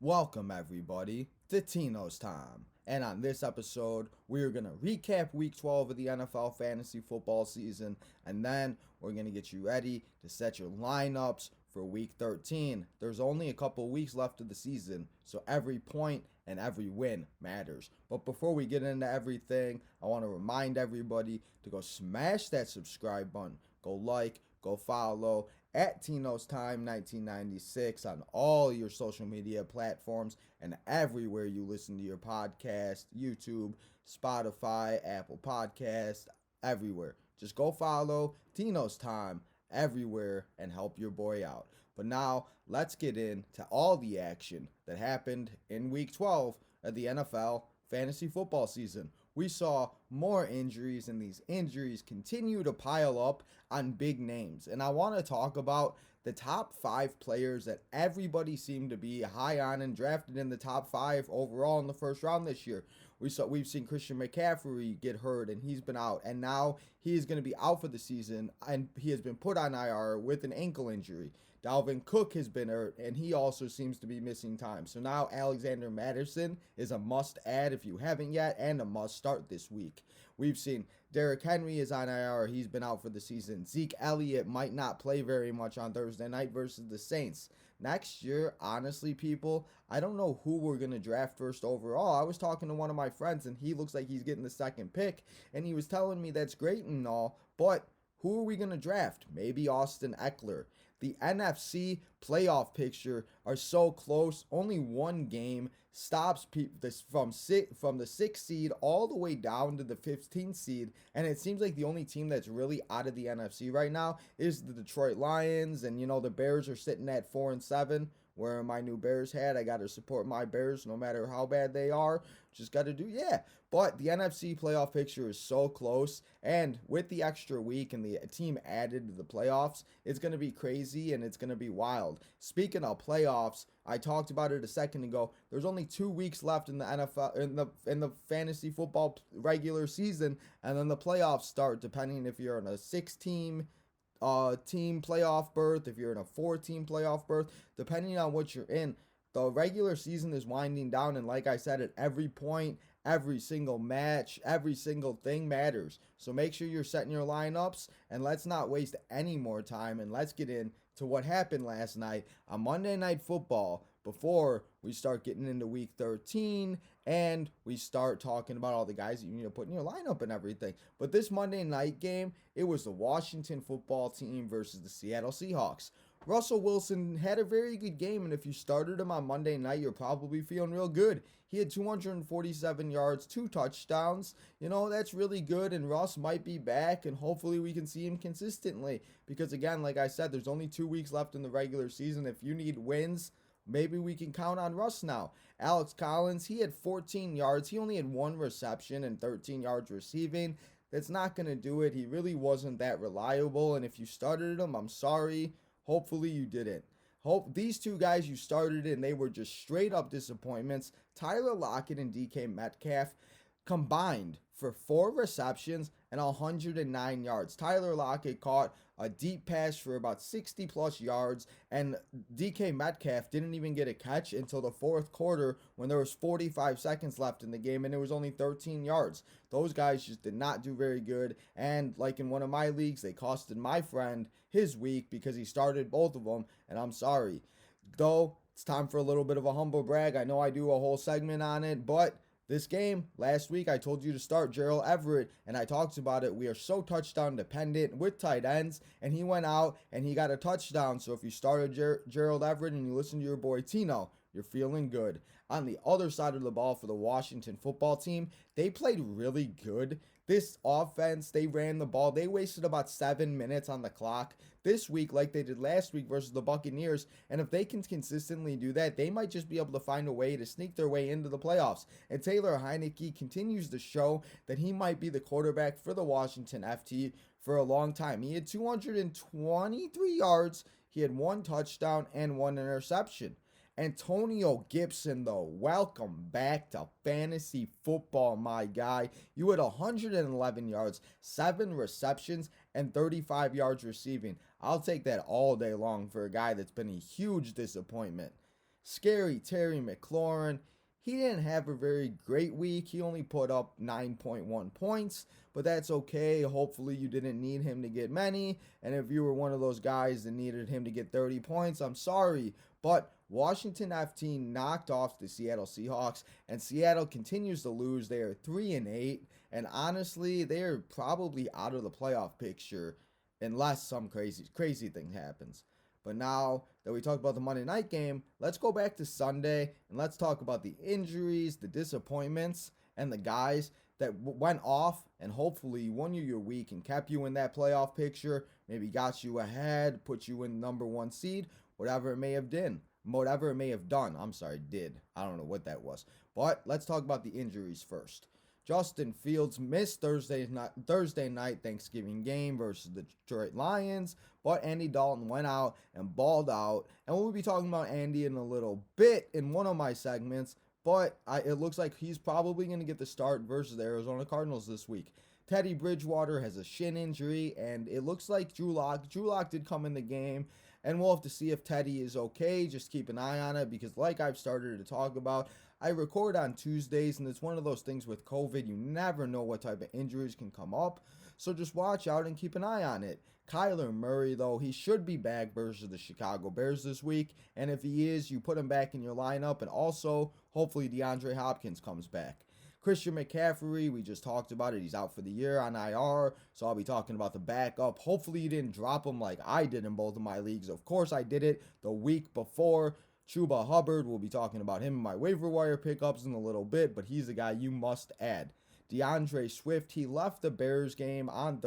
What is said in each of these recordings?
Welcome, everybody, to Tino's Time. And on this episode, we are going to recap Week 12 of the NFL fantasy football season, and then we're going to get you ready to set your lineups for Week 13. There's only a couple weeks left of the season, so every point and every win matters. But before we get into everything, I want to remind everybody to go smash that subscribe button, go like, go follow, at Tino's Time 1996 on all your social media platforms and everywhere you listen to your podcast, YouTube, Spotify, Apple Podcast, everywhere. Just go follow Tino's Time everywhere and help your boy out. But now let's get into all the action that happened in Week 12 of the NFL fantasy football season. We saw more injuries, and these injuries continue to pile up on big names. And I want to talk about the top 5 players that everybody seemed to be high on and drafted in the top 5 overall in the first round this year. We've seen Christian McCaffrey get hurt, and he's been out, and now he is going to be out for the season, and he has been put on IR with an ankle injury. Dalvin Cook has been hurt, and he also seems to be missing time. So now Alexander Madison is a must-add if you haven't yet, and a must-start this week. We've seen Derrick Henry is on IR. He's been out for the season. Zeke Elliott might not play very much on Thursday night versus the Saints. Next year, honestly, people, I don't know who we're going to draft first overall. I was talking to one of my friends, and he looks like he's getting the second pick, and he was telling me that's great and all, but who are we going to draft? Maybe Austin Eckler. The NFC playoff picture are so close. Only one game stops from the 6th seed all the way down to the 15th seed. And it seems like the only team that's really out of the NFC right now is the Detroit Lions. And, the Bears are sitting at 4-7. Wearing my new Bears hat. I got to support my Bears no matter how bad they are. Just got to do, yeah. But the NFC playoff picture is so close. And with the extra week and the team added to the playoffs, it's going to be crazy and it's going to be wild. Speaking of playoffs, I talked about it a second ago. There's only 2 weeks left in the NFL, in the fantasy football regular season. And then the playoffs start depending if you're on a 6-team team playoff berth, if you're in a 4-team playoff berth, depending on what you're in. The regular season is winding down, and like I said, at every point, every single match, every single thing matters. So make sure you're setting your lineups, and let's not waste any more time, and let's get into what happened last night on Monday Night Football before we start getting into Week 13 and we start talking about all the guys that you need to put in your lineup and everything. But this Monday night game, it was the Washington football team versus the Seattle Seahawks. Russell Wilson had a very good game, and if you started him on Monday night, you're probably feeling real good. He had 247 yards, 2 touchdowns. That's really good, and Russ might be back, and hopefully we can see him consistently. Because, again, like I said, there's only 2 weeks left in the regular season. If you need wins, maybe we can count on Russ now. Alex Collins, he had 14 yards. He only had 1 reception and 13 yards receiving. That's not going to do it. He really wasn't that reliable, and if you started him, I'm sorry. Hopefully you didn't. These 2 guys you started and they were just straight up disappointments. Tyler Lockett and DK Metcalf combined for 4 receptions and 109 yards. Tyler Lockett caught a deep pass for about 60 plus yards, and DK Metcalf didn't even get a catch until the 4th quarter when there was 45 seconds left in the game and it was only 13 yards. Those guys just did not do very good, and like in one of my leagues, they costed my friend his week because he started both of them, and I'm sorry. Though, it's time for a little bit of a humble brag. I know I do a whole segment on it, but this game, last week, I told you to start Gerald Everett, and I talked about it. We are so touchdown dependent with tight ends, and he went out and he got a touchdown. So if you started Gerald Everett and you listen to your boy Tino, you're feeling good. On the other side of the ball for the Washington football team, they played really good. This offense, they ran the ball. They wasted about 7 minutes on the clock this week like they did last week versus the Buccaneers. And if they can consistently do that, they might just be able to find a way to sneak their way into the playoffs. And Taylor Heineke continues to show that he might be the quarterback for the Washington FT for a long time. He had 223 yards. He had 1 touchdown and 1 interception. Antonio Gibson, though, welcome back to fantasy football, my guy. You had 111 yards, 7 receptions, and 35 yards receiving. I'll take that all day long for a guy that's been a huge disappointment. Scary Terry McLaurin. He didn't have a very great week. He only put up 9.1 points, but that's okay. Hopefully you didn't need him to get many. And if you were one of those guys that needed him to get 30 points, I'm sorry. But Washington FT knocked off the Seattle Seahawks, and Seattle continues to lose. They are 3-8, and honestly, they are probably out of the playoff picture unless some crazy thing happens. But now that we talked about the Monday night game, let's go back to Sunday and let's talk about the injuries, the disappointments, and the guys that went off and hopefully won you your week and kept you in that playoff picture, maybe got you ahead, put you in number one seed, whatever it may have done. Did. I don't know what that was. But let's talk about the injuries first. Justin Fields missed Thursday night Thanksgiving game versus the Detroit Lions, but Andy Dalton went out and balled out. And we'll be talking about Andy in a little bit in one of my segments, but it looks like he's probably going to get the start versus the Arizona Cardinals this week. Teddy Bridgewater has a shin injury, and it looks like Drew Lock did come in the game, and we'll have to see if Teddy is okay. Just keep an eye on it because like I've started to talk about, I record on Tuesdays, and it's one of those things with COVID. You never know what type of injuries can come up, so just watch out and keep an eye on it. Kyler Murray, though, he should be back versus the Chicago Bears this week, and if he is, you put him back in your lineup, and also, hopefully, DeAndre Hopkins comes back. Christian McCaffrey, we just talked about it. He's out for the year on IR, so I'll be talking about the backup. Hopefully, you didn't drop him like I did in both of my leagues. Of course, I did it the week before. Chuba Hubbard, we'll be talking about him in my waiver wire pickups in a little bit, but he's a guy you must add. DeAndre Swift, he left the Bears game on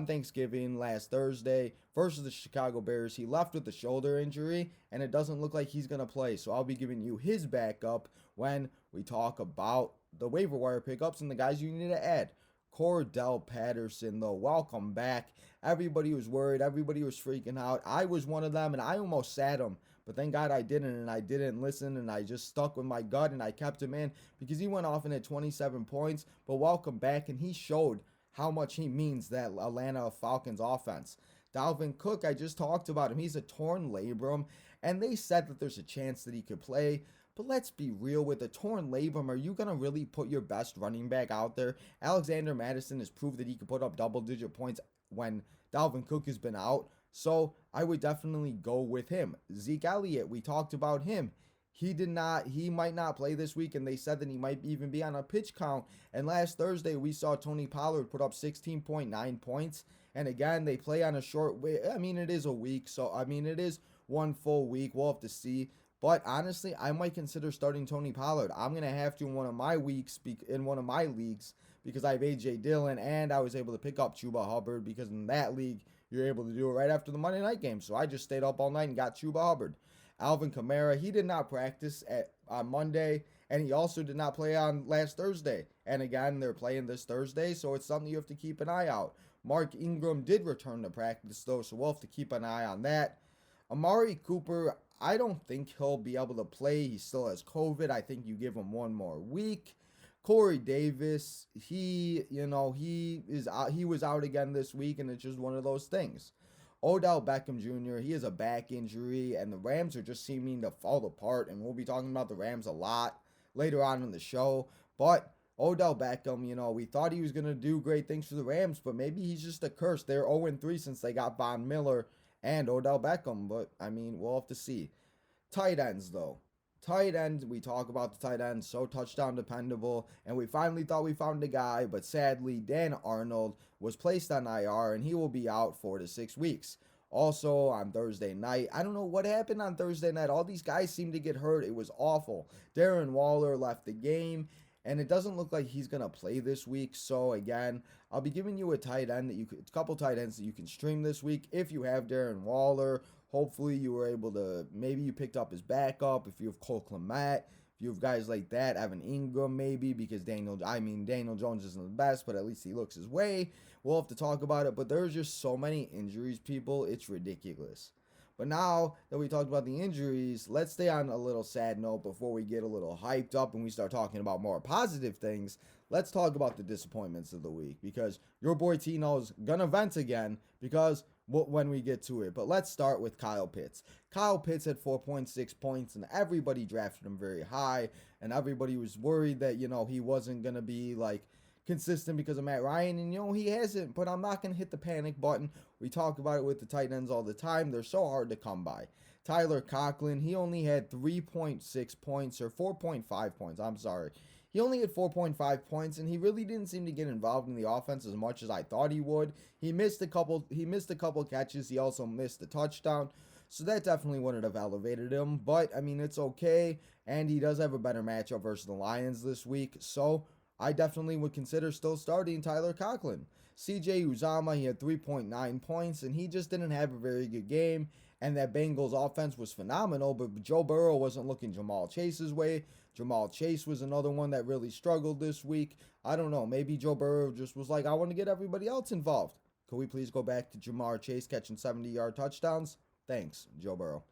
Thanksgiving last Thursday versus the Chicago Bears. He left with a shoulder injury, and it doesn't look like he's going to play, so I'll be giving you his backup when we talk about the waiver wire pickups and the guys you need to add. Cordell Patterson, though, welcome back. Everybody was worried. Everybody was freaking out. I was one of them, and I almost sat him. But thank God I didn't, and I didn't listen, and I just stuck with my gut, and I kept him in because he went off and had 27 points. But welcome back, and he showed how much he means that Atlanta Falcons offense. Dalvin Cook, I just talked about him. He's a torn labrum, and they said that there's a chance that he could play. But let's be real, with a torn labrum, are you going to really put your best running back out there? Alexander Madison has proved that he could put up double-digit points when Dalvin Cook has been out. So I would definitely go with him. Zeke Elliott, we talked about him. He might not play this week, and they said that he might even be on a pitch count. And last Thursday, we saw Tony Pollard put up 16.9 points. And again, they play on a short week. I mean, it is a week, so it is one full week. We'll have to see. But honestly, I might consider starting Tony Pollard. I'm going to have to in one of my weeks, in one of my leagues, because I have A.J. Dillon, and I was able to pick up Chuba Hubbard, because in that league, you're able to do it right after the Monday night game. So I just stayed up all night and got Chuba Hubbard. Alvin Kamara, he did not practice on Monday, and he also did not play on last Thursday. And again, they're playing this Thursday, so it's something you have to keep an eye out. Mark Ingram did return to practice, though, so we'll have to keep an eye on that. Amari Cooper, I don't think he'll be able to play. He still has COVID. I think you give him one more week. Corey Davis, he was out again this week, and it's just one of those things. Odell Beckham Jr., he has a back injury, and the Rams are just seeming to fall apart, and we'll be talking about the Rams a lot later on in the show. But Odell Beckham, we thought he was going to do great things for the Rams, but maybe he's just a curse. They're 0-3 since they got Von Miller and Odell Beckham, but, we'll have to see. Tight ends, though. Tight end, we talk about the tight end, so touchdown dependable, and we finally thought we found a guy, but sadly, Dan Arnold was placed on IR, and he will be out 4 to 6 weeks. Also, on Thursday night, I don't know what happened on Thursday night. All these guys seemed to get hurt. It was awful. Darren Waller left the game, and it doesn't look like he's going to play this week. So, again, I'll be giving you a couple tight ends that you can stream this week if you have Darren Waller. Hopefully you were able to, maybe you picked up his backup if you have Cole Kmet, if you have guys like that, Evan Ingram maybe, because Daniel Jones isn't the best, but at least he looks his way. We'll have to talk about it, but there's just so many injuries, people, it's ridiculous. But now that we talked about the injuries, let's stay on a little sad note before we get a little hyped up and we start talking about more positive things. Let's talk about the disappointments of the week, because your boy Tino's gonna vent again, because when we get to it. But let's start with Kyle Pitts. Kyle Pitts had 4.6 points, and everybody drafted him very high, and everybody was worried that, he wasn't going to be, consistent because of Matt Ryan, and, he hasn't, but I'm not going to hit the panic button. We talk about it with the tight ends all the time. They're so hard to come by. Tyler Cocklin, he only had 3.6 points, or 4.5 points, I'm sorry. He only had 4.5 points, and he really didn't seem to get involved in the offense as much as I thought he would. He missed a couple catches. He also missed a touchdown. So that definitely wouldn't have elevated him. But, it's okay. And he does have a better matchup versus the Lions this week. So I definitely would consider still starting Tyler Cocklin. CJ Uzomah, he had 3.9 points, and he just didn't have a very good game. And that Bengals offense was phenomenal, but Joe Burrow wasn't looking Jamal Chase's way. Jamal Chase was another one that really struggled this week. I don't know. Maybe Joe Burrow just was like, I want to get everybody else involved. Could we please go back to Jamar Chase catching 70-yard touchdowns? Thanks, Joe Burrow.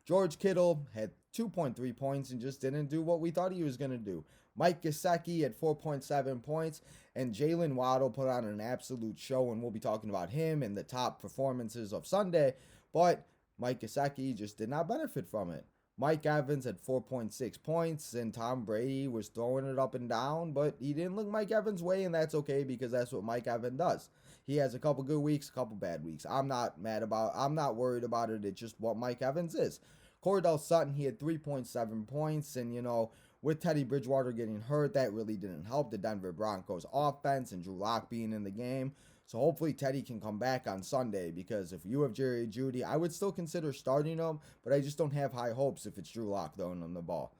George Kittle had 2.3 points and just didn't do what we thought he was going to do. Mike Gesicki had 4.7 points, and Jalen Waddle put on an absolute show, and we'll be talking about him and the top performances of Sunday, but Mike Gesicki just did not benefit from it. Mike Evans had 4.6 points, and Tom Brady was throwing it up and down, but he didn't look Mike Evans' way, and that's okay because that's what Mike Evans does. He has a couple good weeks, a couple bad weeks. I'm not worried about it. It's just what Mike Evans is. Cordell Sutton, he had 3.7 points, and, with Teddy Bridgewater getting hurt, that really didn't help the Denver Broncos offense and Drew Lock being in the game. So hopefully Teddy can come back on Sunday, because if you have Jerry Jeudy, I would still consider starting him, but I just don't have high hopes if it's Drew Lock throwing him the ball.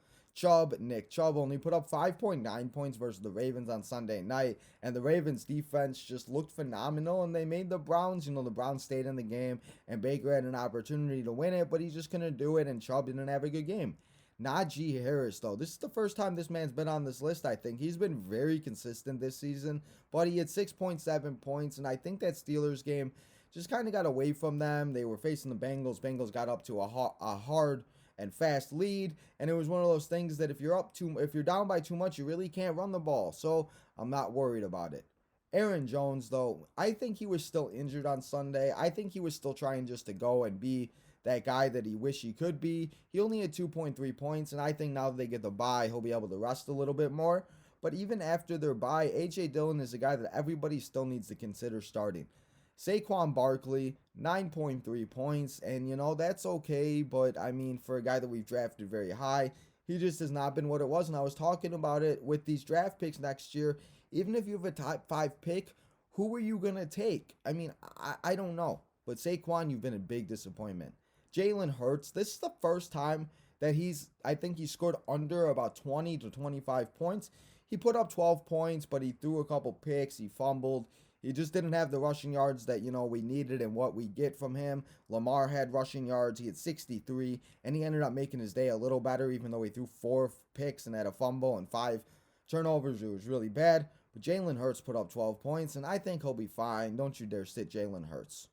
Nick Chubb only put up 5.9 points versus the Ravens on Sunday night, and the Ravens defense just looked phenomenal, and they made the Browns, the Browns stayed in the game, and Baker had an opportunity to win it, but he just couldn't do it, and Chubb didn't have a good game. Najee Harris, though, this is the first time this man's been on this list, I think. He's been very consistent this season, but he had 6.7 points, and I think that Steelers game just kind of got away from them. They were facing the Bengals. Bengals got up to a hard and fast lead, and it was one of those things that if you're down by too much, you really can't run the ball, so I'm not worried about it. Aaron Jones, though, I think he was still injured on Sunday. I think he was still trying just to go and be that guy that he wished he could be. He only had 2.3 points, and I think now that they get the bye, he'll be able to rest a little bit more. But even after their bye, A.J. Dillon is a guy that everybody still needs to consider starting. Saquon Barkley, 9.3 points, and, that's okay, but, for a guy that we've drafted very high, he just has not been what it was, and I was talking about it with these draft picks next year. Even if you have a top 5 pick, who are you going to take? I don't know, but Saquon, you've been a big disappointment. Jalen Hurts, this is the first time that I think he scored under about 20 to 25 points. He put up 12 points, but he threw a couple picks, he fumbled. He just didn't have the rushing yards that, we needed and what we get from him. Lamar had rushing yards, he had 63, and he ended up making his day a little better, even though he threw 4 picks and had a fumble and 5 turnovers. It was really bad, but Jalen Hurts put up 12 points, and I think he'll be fine. Don't you dare sit Jalen Hurts.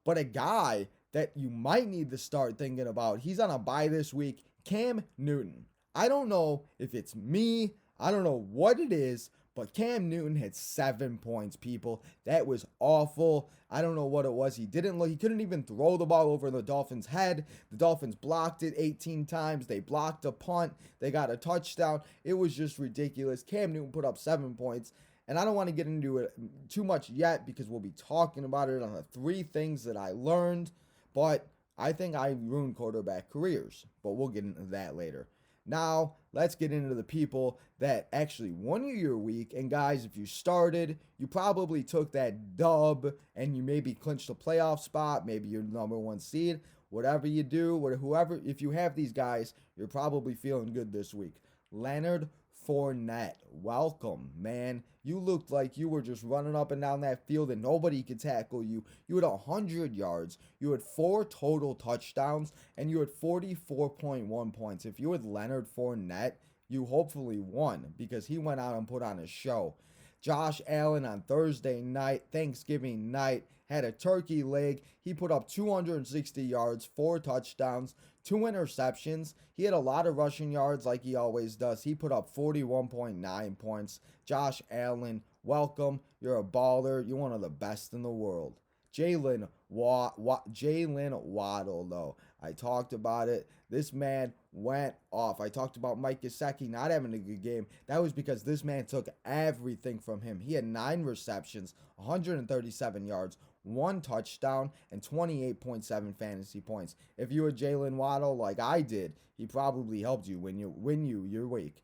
But a guy that you might need to start thinking about, he's on a bye this week, Cam Newton. I don't know if it's me, I don't know what it is, but Cam Newton had 7 points, people. That was awful. I don't know what it was. He couldn't even throw the ball over the Dolphins' head. The Dolphins blocked it 18 times. They blocked a punt. They got a touchdown. It was just ridiculous. Cam Newton put up 7 points. And I don't want to get into it too much yet because we'll be talking about it on the 3 things that I learned. But I think I ruined quarterback careers. But we'll get into that later. Now, let's get into the people that actually won your week. And guys, if you started, you probably took that dub and you maybe clinched a playoff spot. Maybe you're number 1 seed. Whatever you do, if you have these guys, you're probably feeling good this week. Leonard Fournette, welcome, man. You looked like you were just running up and down that field and nobody could tackle you. You had 100 yards. You had 4 total touchdowns, and you had 44.1 points. If you had Leonard Fournette, you hopefully won because he went out and put on a show. Josh Allen on Thanksgiving night, had a turkey leg. He put up 260 yards, 4 touchdowns, 2 interceptions. He had a lot of rushing yards like he always does. He put up 41.9 points. Josh Allen, welcome. You're a baller. You're one of the best in the world. Jalen Jalen Waddle, though. I talked about it. This man went off. I talked about Mike Gesicki not having a good game. That was because this man took everything from him. He had 9 receptions, 137 yards, 1 touchdown, and 28.7 fantasy points. If you were Jalen Waddle like I did, he probably helped you win your week.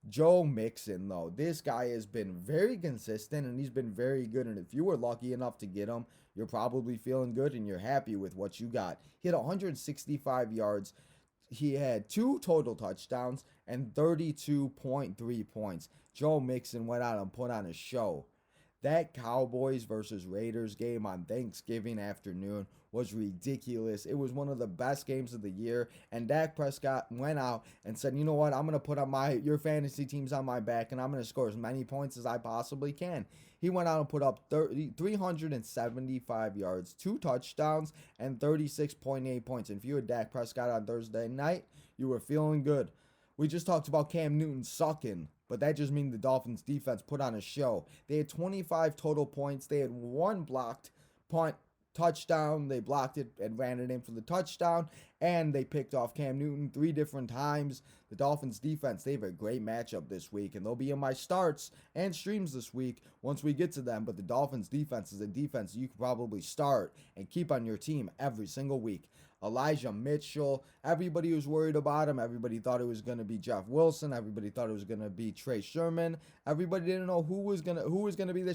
Joe Mixon, though, this guy has been very consistent and he's been very good. And if you were lucky enough to get him, you're probably feeling good and you're happy with what you got. He had 165 yards. He had 2 total touchdowns and 32.3 points. Joe Mixon went out and put on a show. That Cowboys versus Raiders game on Thanksgiving afternoon was ridiculous. It was one of the best games of the year, and Dak Prescott went out and said, you know what, I'm going to put on your fantasy teams on my back, and I'm going to score as many points as I possibly can. He went out and put up 375 yards, 2 touchdowns, and 36.8 points. And if you had Dak Prescott on Thursday night, you were feeling good. We just talked about Cam Newton sucking, but that just means the Dolphins defense put on a show. They had 25 total points. They had 1 blocked punt touchdown. They blocked it and ran it in for the touchdown, and they picked off Cam Newton 3 different times. The Dolphins defense, they have a great matchup this week, and they'll be in my starts and streams this week once we get to them. But the Dolphins defense is a defense you could probably start and keep on your team every single week. Elijah Mitchell, everybody was worried about him. Everybody thought it was going to be Jeff Wilson. Everybody thought it was going to be Trey Sherman. Everybody didn't know who was going to be the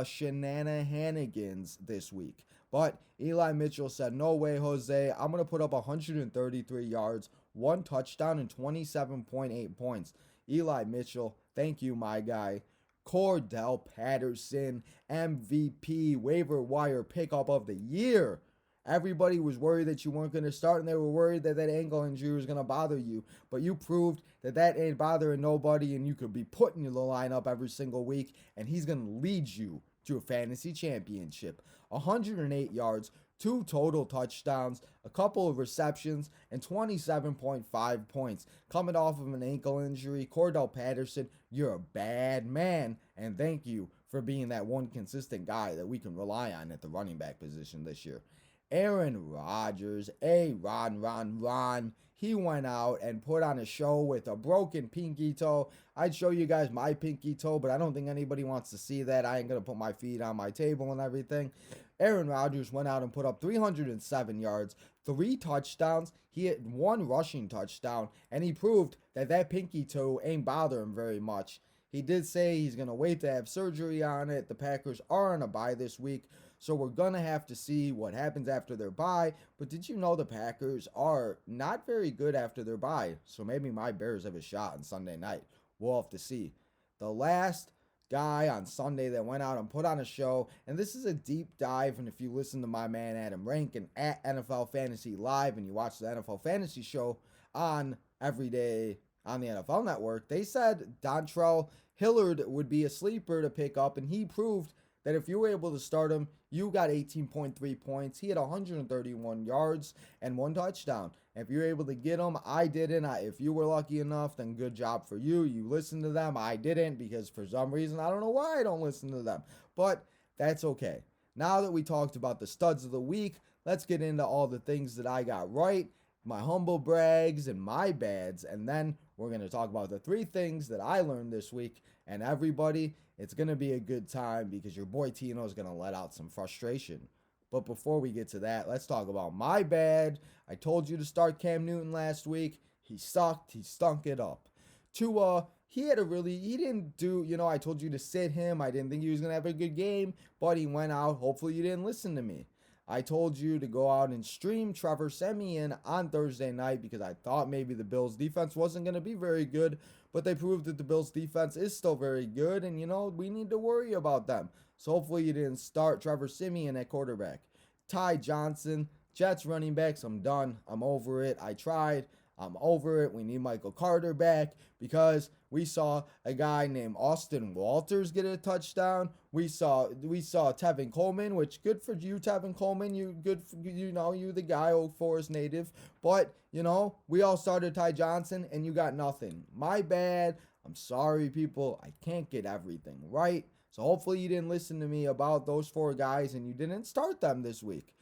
shenanigans this week. But Eli Mitchell said, no way, Jose. I'm going to put up 133 yards, 1 touchdown, and 27.8 points. Eli Mitchell, thank you, my guy. Cordell Patterson, MVP, waiver wire pickup of the year. Everybody was worried that you weren't going to start, and they were worried that ankle injury was going to bother you. But you proved that ain't bothering nobody, and you could be putting the lineup every single week, and he's going to lead you to a fantasy championship. 108 yards, 2 total touchdowns, a couple of receptions, and 27.5 points. Coming off of an ankle injury, Cordell Patterson, you're a bad man, and thank you for being that one consistent guy that we can rely on at the running back position this year. Aaron Rodgers, Ron. He went out and put on a show with a broken pinky toe. I'd show you guys my pinky toe, but I don't think anybody wants to see that. I ain't going to put my feet on my table and everything. Aaron Rodgers went out and put up 307 yards, 3 touchdowns. He had 1 rushing touchdown, and he proved that pinky toe ain't bother him very much. He did say he's going to wait to have surgery on it. The Packers are on a bye this week, so we're going to have to see what happens after their bye. But did you know the Packers are not very good after their bye? So maybe my Bears have a shot on Sunday night. We'll have to see. The last guy on Sunday that went out and put on a show, and this is a deep dive, and if you listen to my man Adam Rankin at NFL Fantasy Live and you watch the NFL Fantasy Show on every day on the NFL Network, they said Dontrell Hillard would be a sleeper to pick up, and he proved that if you were able to start him, you got 18.3 points. He had 131 yards and 1 touchdown. If you're able to get him, I didn't. If you were lucky enough, then good job for you. You listened to them. I didn't, because for some reason, I don't know why I don't listen to them. But that's okay. Now that we talked about the studs of the week, let's get into all the things that I got right, my humble brags and my bads, and then we're going to talk about the 3 things that I learned this week. And everybody, it's going to be a good time because your boy Tino is going to let out some frustration. But before we get to that, let's talk about my bad. I told you to start Cam Newton last week. He sucked. He stunk it up. Tua, he didn't do, I told you to sit him. I didn't think he was going to have a good game, but he went out. Hopefully you didn't listen to me. I told you to go out and stream Trevor Siemian on Thursday night because I thought maybe the Bills defense wasn't going to be very good, but they proved that the Bills defense is still very good, and we need to worry about them. So hopefully you didn't start Trevor Siemian at quarterback. Ty Johnson, Jets running backs, I'm done. I'm over it. I tried. I'm over it. We need Michael Carter back because we saw a guy named Austin Walters get a touchdown. We saw Tevin Coleman, which good for you, Tevin Coleman. You the guy, Oak Forest native. But, we all started Ty Johnson and you got nothing. My bad. I'm sorry, people. I can't get everything right. So hopefully you didn't listen to me about those 4 guys and you didn't start them this week.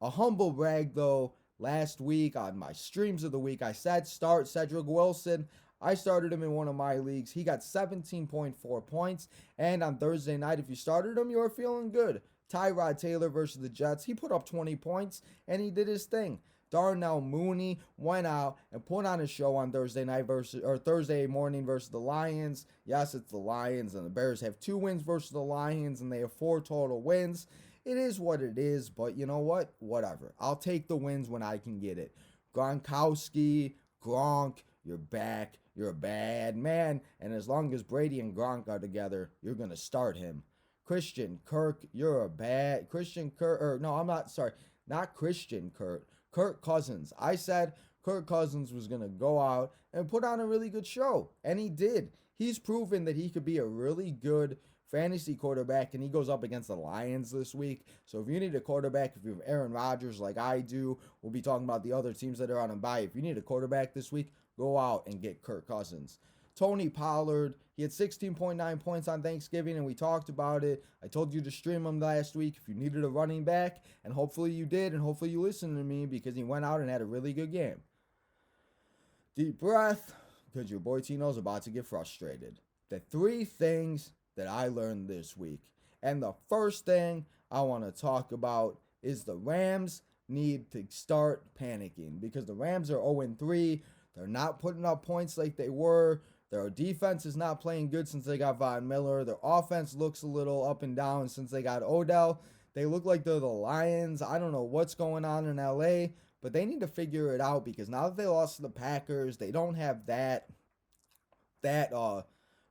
A humble brag though, last week on my streams of the week, I said start Cedric Wilson. I started him in one of my leagues. He got 17.4 points. And on Thursday night, if you started him, you were feeling good. Tyrod Taylor versus the Jets, he put up 20 points and he did his thing. Darnell Mooney went out and put on a show on Thursday morning versus the Lions. Yes, it's the Lions, and the Bears have 2 wins versus the Lions, and they have 4 total wins. It is what it is, but you know what? Whatever. I'll take the wins when I can get it. Gronkowski, Gronk, you're back. You're a bad man, and as long as Brady and Gronk are together, you're going to start him. Christian Kirk, you're a bad... Not Christian Kirk. Kirk Cousins. I said Kirk Cousins was going to go out and put on a really good show, and he did. He's proven that he could be a really good fantasy quarterback, and he goes up against the Lions this week. So if you need a quarterback, if you have Aaron Rodgers like I do, we'll be talking about the other teams that are on a bye. If you need a quarterback this week, go out and get Kirk Cousins. Tony Pollard, he had 16.9 points on Thanksgiving, and we talked about it. I told you to stream him last week if you needed a running back, and hopefully you did, and hopefully you listened to me because he went out and had a really good game. Deep breath, because your boy Tino's about to get frustrated. The 3 things that I learned this week, and the first thing I want to talk about is the Rams need to start panicking because the Rams are 0-3. They're not putting up points like they were. Their defense is not playing good since they got Von Miller. Their offense looks a little up and down since they got Odell. They look like they're the Lions. I don't know what's going on in LA, but they need to figure it out because now that they lost to the Packers, they don't have that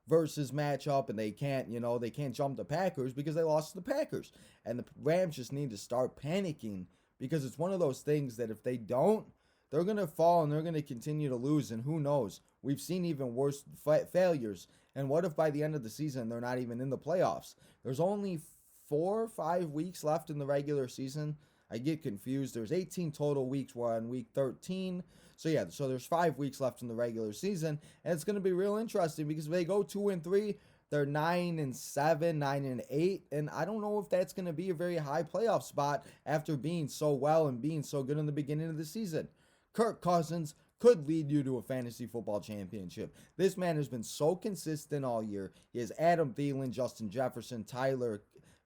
versus matchup, and they can't jump the Packers because they lost to the Packers. And the Rams just need to start panicking because it's one of those things that if they don't, they're going to fall and they're going to continue to lose, and who knows? We've seen even worse failures. And what if by the end of the season they're not even in the playoffs? There's only 4 or 5 weeks left in the regular season. I get confused. There's 18 total weeks. We're on week 13. So there's 5 weeks left in the regular season, and it's going to be real interesting because if they go 2-3, they're 9-7, 9-8, and I don't know if that's going to be a very high playoff spot after being so well and being so good in the beginning of the season. Kirk Cousins could lead you to a fantasy football championship. This man has been so consistent all year. He has Adam Thielen, Justin Jefferson, Tyler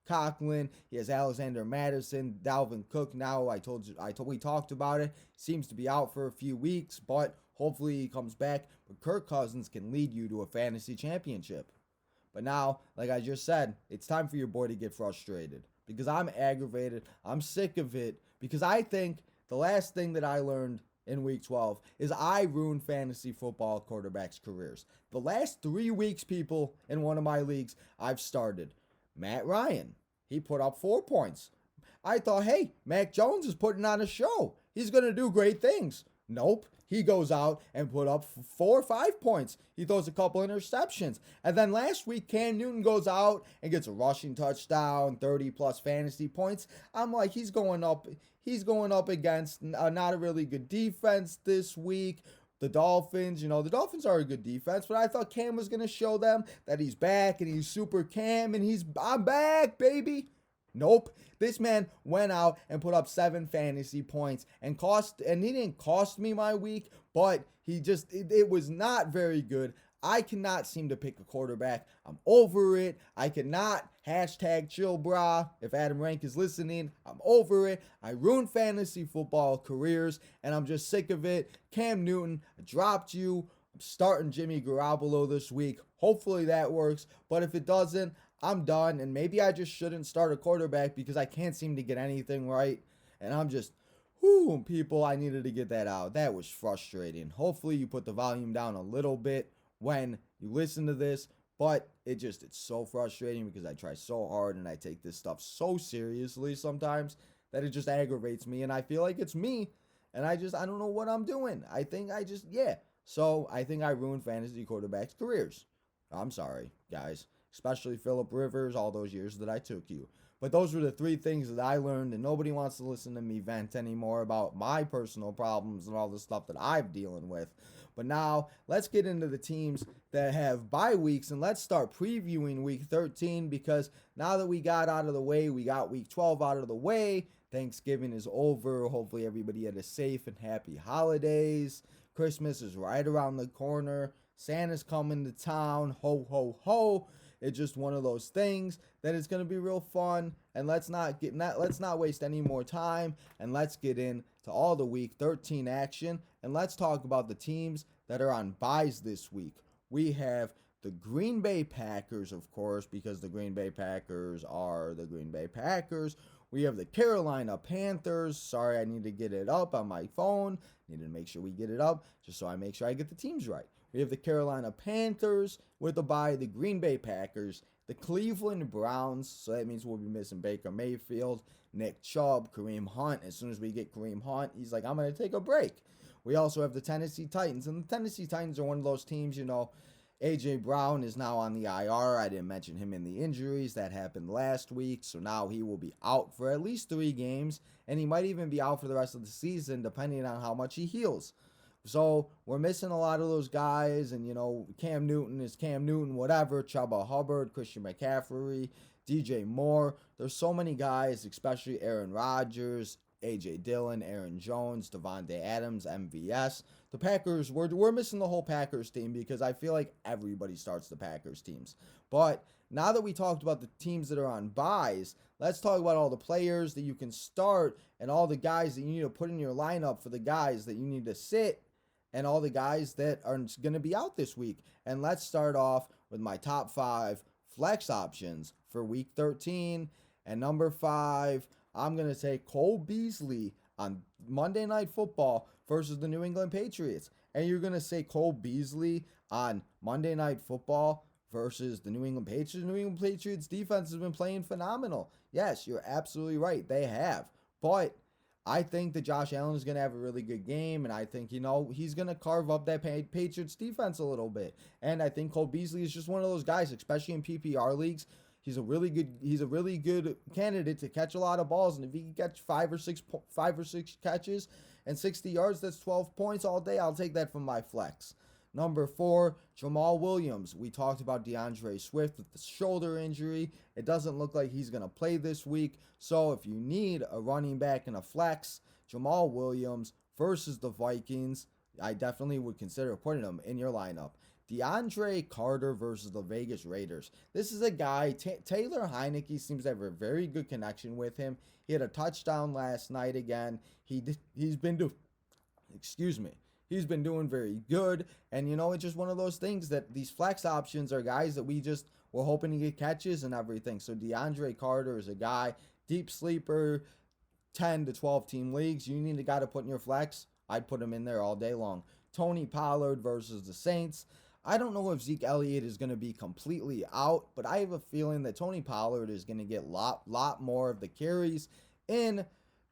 Cocklin. He has Alexander Madison, Dalvin Cook. Now we talked about it. Seems to be out for a few weeks, but hopefully he comes back. But Kirk Cousins can lead you to a fantasy championship. But now, like I just said, it's time for your boy to get frustrated because I'm aggravated. I'm sick of it because I think the last thing that I learned in week 12 is I ruined fantasy football quarterbacks' careers. The last 3 weeks, people, in one of my leagues, I've started. Matt Ryan, he put up 4 points. I thought, hey, Mac Jones is putting on a show. He's going to do great things. Nope. He goes out and put up 4 or 5 points. He throws a couple interceptions. And then last week, Cam Newton goes out and gets a rushing touchdown, 30-plus fantasy points. I'm like, he's going up against not a really good defense this week. The Dolphins, the Dolphins are a good defense, but I thought Cam was going to show them that he's back and he's super Cam and I'm back, baby. Nope. This man went out and put up 7 fantasy points and he didn't cost me my week, but it was not very good. I cannot seem to pick a quarterback. I'm over it. I cannot #chill brah. If Adam Rank is listening, I'm over it. I ruined fantasy football careers, and I'm just sick of it. Cam Newton, I dropped you. I'm starting Jimmy Garoppolo this week. Hopefully that works, but if it doesn't, I'm done, and maybe I just shouldn't start a quarterback because I can't seem to get anything right, and I'm just... people, I needed to get that out. That was frustrating. Hopefully you put the volume down a little bit when you listen to this, but it's so frustrating because I try so hard and I take this stuff so seriously sometimes that it just aggravates me, and I feel like it's me, and I don't know what I'm doing. So I think I ruined fantasy quarterbacks' careers. I'm sorry, guys, especially Phillip Rivers, all those years that I took you. But those were the 3 things that I learned, and nobody wants to listen to me vent anymore about my personal problems and all the stuff that I'm dealing with. But now, let's get into the teams that have bye weeks, and let's start previewing Week 13, because now that we got out of the way, we got Week 12 out of the way, Thanksgiving is over. Hopefully everybody had a safe and happy holidays. Christmas is right around the corner. Santa's coming to town. Ho, ho, ho. It's just one of those things that it's going to be real fun. And let's not waste any more time, and let's get into all the Week 13 action, and let's talk about the teams that are on byes this week. We have the Green Bay Packers, of course, because the Green Bay Packers are the Green Bay Packers. We have the Carolina Panthers. Sorry, I need to get it up on my phone. Need to make sure we get it up just so I make sure I get the teams right. We have the Carolina Panthers with a bye, the Green Bay Packers, the Cleveland Browns. So that means we'll be missing Baker Mayfield, Nick Chubb, Kareem Hunt. As soon as we get Kareem Hunt, he's like, I'm going to take a break. We also have the Tennessee Titans. And the Tennessee Titans are one of those teams, A.J. Brown is now on the IR. I didn't mention him in the injuries. That happened last week. So now he will be out for at least 3 games. And he might even be out for the rest of the season, depending on how much he heals. So we're missing a lot of those guys. And, Cam Newton is Cam Newton, whatever. Chuba Hubbard, Christian McCaffrey, DJ Moore. There's so many guys, especially Aaron Rodgers, A.J. Dillon, Aaron Jones, Devontae Adams, MVS. The Packers, we're missing the whole Packers team, because I feel like everybody starts the Packers teams. But now that we talked about the teams that are on byes, let's talk about all the players that you can start and all the guys that you need to put in your lineup for the guys that you need to sit and all the guys that are going to be out this week. And let's start off with my top 5 flex options for Week 13. And number 5, I'm going to take Cole Beasley on Monday Night Football versus the New England Patriots. And you're going to say Cole Beasley on Monday Night Football versus the New England Patriots. The New England Patriots defense has been playing phenomenal. Yes, you're absolutely right. They have. But I think that Josh Allen is going to have a really good game, and I think, he's going to carve up that Patriots defense a little bit. And I think Cole Beasley is just one of those guys, especially in PPR leagues. He's a really good candidate to catch a lot of balls, and if he can catch 5 or 6 catches and 60 yards, that's 12 points all day. I'll take that from my flex. Number 4, Jamal Williams. We talked about DeAndre Swift with the shoulder injury. It doesn't look like he's going to play this week. So if you need a running back and a flex, Jamal Williams versus the Vikings, I definitely would consider putting him in your lineup. DeAndre Carter versus the Vegas Raiders. This is a guy, Taylor Heineke seems to have a very good connection with him. He had a touchdown last night again. He's been doing very good. And, it's just one of those things that these flex options are guys that we're hoping to get catches and everything. So DeAndre Carter is a guy, deep sleeper, 10 to 12 team leagues. You need a guy to put in your flex. I'd put him in there all day long. Tony Pollard versus the Saints. I don't know if Zeke Elliott is going to be completely out, but I have a feeling that Tony Pollard is going to get lot more of the carries in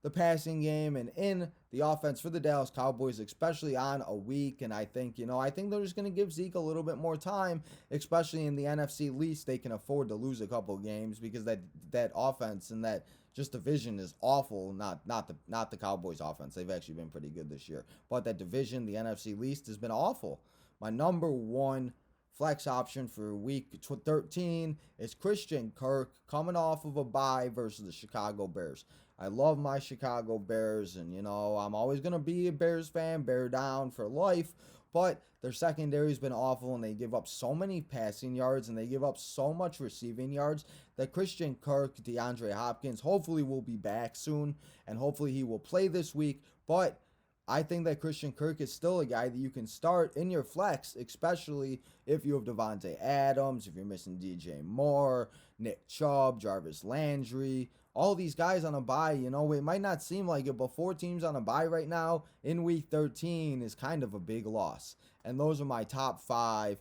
the passing game and in the offense for the Dallas Cowboys, especially on a week. And I think they're just going to give Zeke a little bit more time, especially in the NFC least. They can afford to lose a couple games because that offense and that just division is awful. Not the Cowboys offense. They've actually been pretty good this year. But that division, the NFC least, has been awful. My number 1 flex option for week 13 is Christian Kirk coming off of a bye versus the Chicago Bears. I love my Chicago Bears, and I'm always going to be a Bears fan, bear down for life, but their secondary has been awful, and they give up so many passing yards, and they give up so much receiving yards that Christian Kirk, DeAndre Hopkins, hopefully will be back soon, and hopefully he will play this week, but I think that Christian Kirk is still a guy that you can start in your flex, especially if you have Devontae Adams, if you're missing DJ Moore, Nick Chubb, Jarvis Landry, all these guys on a bye. It might not seem like it, but 4 teams on a bye right now in week 13 is kind of a big loss. And those are my top 5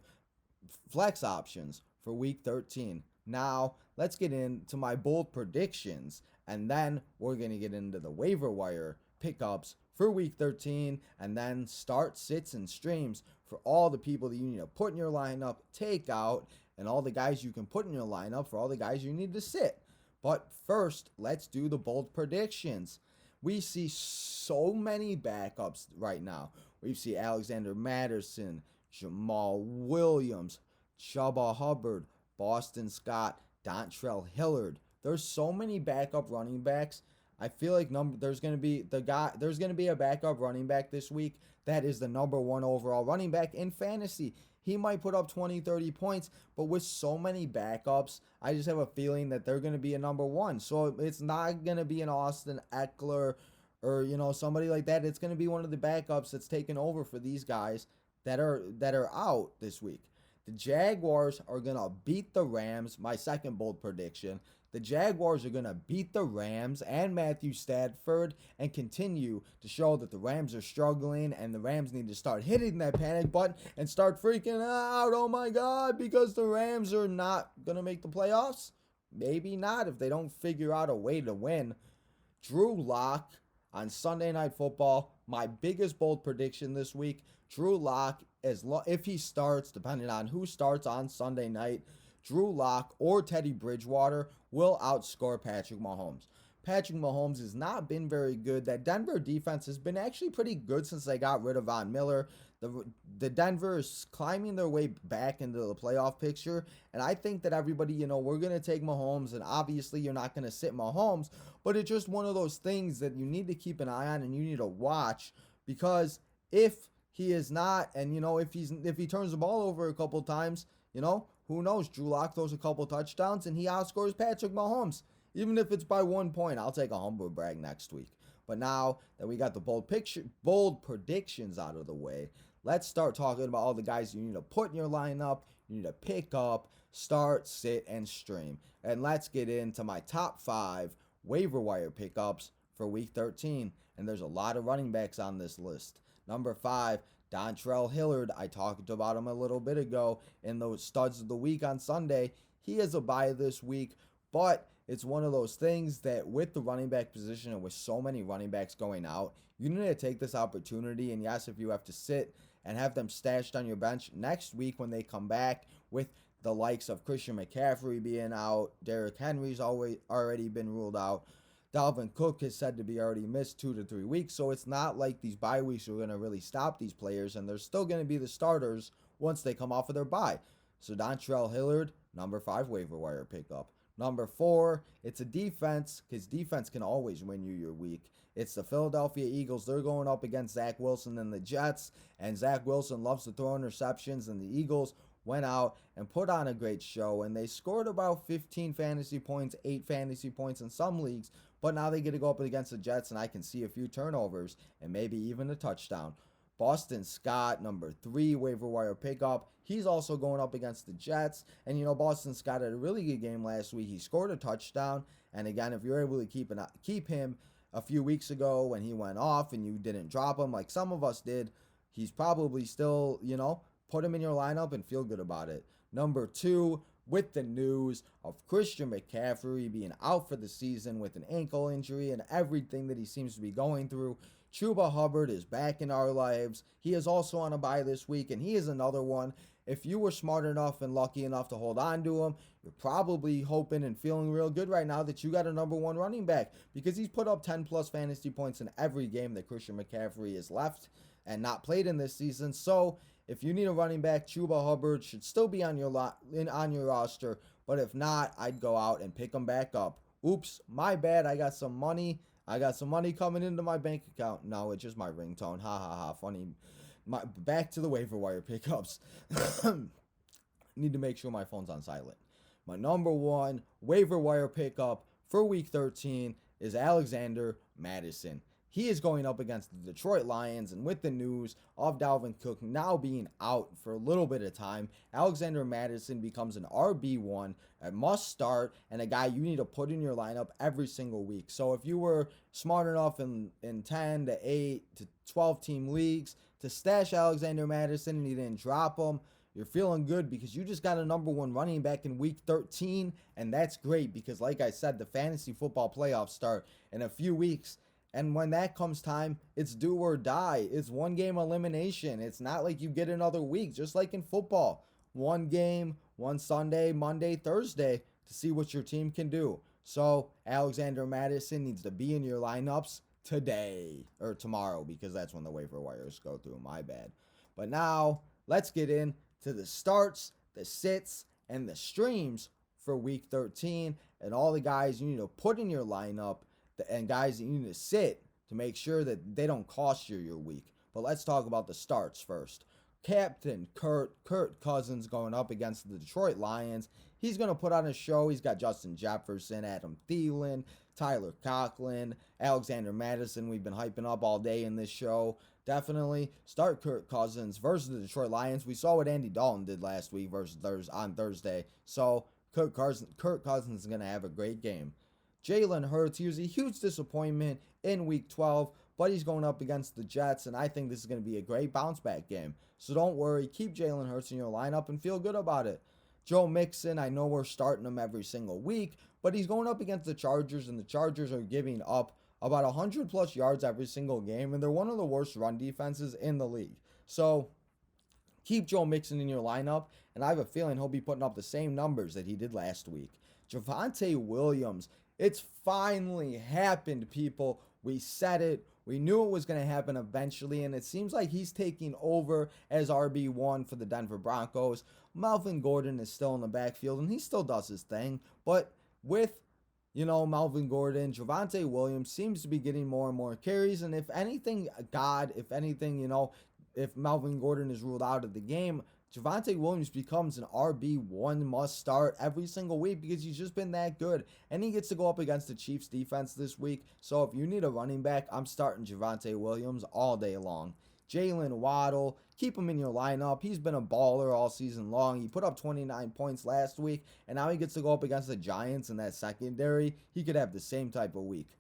flex options for week 13. Now, let's get into my bold predictions, and then we're going to get into the waiver wire pickups for week 13, and then start sits and streams for all the people that you need to put in your lineup, take out, and all the guys you can put in your lineup for all the guys you need to sit. But first, let's do the bold predictions. We see so many backups right now. We see Alexander Madison, Jamal Williams, Chuba Hubbard, Boston Scott, Dontrell Hillard. There's so many backup running backs. I feel like there's gonna be a backup running back this week that is the number one overall running back in fantasy. He might put up 20, 30 points, but with so many backups, I just have a feeling that they're going to be a number one. So it's not going to be an Austin Eckler or, somebody like that. It's going to be one of the backups that's taken over for these guys that are out this week. The Jaguars are going to beat the Rams, my second bold prediction. The Jaguars are going to beat the Rams and Matthew Stadford and continue to show that the Rams are struggling and the Rams need to start hitting that panic button and start freaking out. Oh my God, because the Rams are not going to make the playoffs? Maybe not if they don't figure out a way to win. Drew Lock on Sunday Night Football, my biggest bold prediction this week. Drew Lock, if he starts, depending on who starts on Sunday night, Drew Lock or Teddy Bridgewater will outscore Patrick Mahomes. Patrick Mahomes has not been very good. That Denver defense has been actually pretty good since they got rid of Von Miller. The Denver is climbing their way back into the playoff picture, and I think that everybody, we're going to take Mahomes, and obviously you're not going to sit Mahomes, but it's just one of those things that you need to keep an eye on and you need to watch, because if he is not, and if he turns the ball over a couple times, who knows? Drew Lock throws a couple touchdowns and he outscores Patrick Mahomes. Even if it's by 1 point, I'll take a humble brag next week. But now that we got the bold predictions out of the way, let's start talking about all the guys you need to put in your lineup, you need to pick up, start, sit, and stream. And let's get into my top 5 waiver wire pickups for week 13. And there's a lot of running backs on this list. Number 5, Dontrell Hillard. I talked about him a little bit ago in those studs of the week on Sunday. He has a bye this week, but it's one of those things that with the running back position and with so many running backs going out, you need to take this opportunity. And yes, if you have to sit and have them stashed on your bench next week when they come back, with the likes of Christian McCaffrey being out, Derrick Henry's already been ruled out, Dalvin Cook is said to be already missed 2 to 3 weeks, so it's not like these bye weeks are going to really stop these players, and they're still going to be the starters once they come off of their bye. So Dontrell Hillard, number 5 waiver wire pickup. Number 4, it's a defense, because defense can always win you your week. It's the Philadelphia Eagles. They're going up against Zach Wilson and the Jets, and Zach Wilson loves to throw interceptions, and the Eagles went out and put on a great show, and they scored about 15 fantasy points, 8 fantasy points in some leagues, but now they get to go up against the Jets, and I can see a few turnovers and maybe even a touchdown. Boston Scott, number 3 waiver wire pickup. He's also going up against the Jets, and Boston Scott had a really good game last week. He scored a touchdown, and again, if you're able to keep him a few weeks ago when he went off and you didn't drop him like some of us did, he's probably still, put him in your lineup and feel good about it. Number 2, with the news of Christian McCaffrey being out for the season with an ankle injury and everything that he seems to be going through, Chuba Hubbard is back in our lives. He is also on a bye this week, and he is another one. If you were smart enough and lucky enough to hold on to him, you're probably hoping and feeling real good right now that you got a number 1 running back, because he's put up 10 plus fantasy points in every game that Christian McCaffrey is left and not played in this season. So if you need a running back, Chuba Hubbard should still be on your roster, but if not, I'd go out and pick him back up. Oops, my bad. I got some money coming into my bank account. No, it's just my ringtone. Ha ha ha. Funny. Back to the waiver wire pickups. Need to make sure my phone's on silent. My number 1 waiver wire pickup for week 13 is Alexander Madison. He is going up against the Detroit Lions, and with the news of Dalvin Cook now being out for a little bit of time, Alexander Madison becomes an RB1, a must start, and a guy you need to put in your lineup every single week. So if you were smart enough in 10 to 8 to 12 team leagues to stash Alexander Madison and you didn't drop him, you're feeling good because you just got a number 1 running back in week 13, and that's great because, like I said, the fantasy football playoffs start in a few weeks. And when that comes time, it's do or die. It's 1 game elimination. It's not like you get another week, just like in football. 1 game, 1 Sunday, Monday, Thursday to see what your team can do. So Alexander Madison needs to be in your lineups today or tomorrow because that's when the waiver wires go through. My bad. But now let's get into the starts, the sits, and the streams for week 13 and all the guys you need to put in your lineup and guys that you need to sit to make sure that they don't cost you your week. But let's talk about the starts first. Captain Kirk Cousins going up against the Detroit Lions. He's going to put on a show. He's got Justin Jefferson, Adam Thielen, Tyler Cocklin, Alexander Madison. We've been hyping up all day in this show. Definitely start Kirk Cousins versus the Detroit Lions. We saw what Andy Dalton did last week on Thursday. So Kirk Cousins is going to have a great game. Jalen Hurts, he was a huge disappointment in week 12, but he's going up against the Jets, and I think this is going to be a great bounce-back game. So don't worry. Keep Jalen Hurts in your lineup and feel good about it. Joe Mixon, I know we're starting him every single week, but he's going up against the Chargers, and the Chargers are giving up about 100-plus yards every single game, and they're one of the worst run defenses in the league. So keep Joe Mixon in your lineup, and I have a feeling he'll be putting up the same numbers that he did last week. Javonte Williams, it's finally happened, people. We said it. We knew it was going to happen eventually, and it seems like he's taking over as RB1 for the Denver Broncos. Melvin Gordon is still in the backfield, and he still does his thing. But with, Melvin Gordon, Javonte Williams seems to be getting more and more carries, and if anything, if Melvin Gordon is ruled out of the game, Javonte Williams becomes an RB1 must start every single week because he's just been that good. And he gets to go up against the Chiefs defense this week. So if you need a running back, I'm starting Javonte Williams all day long. Jalen Waddle, keep him in your lineup. He's been a baller all season long. He put up 29 points last week, and now he gets to go up against the Giants in that secondary. He could have the same type of week.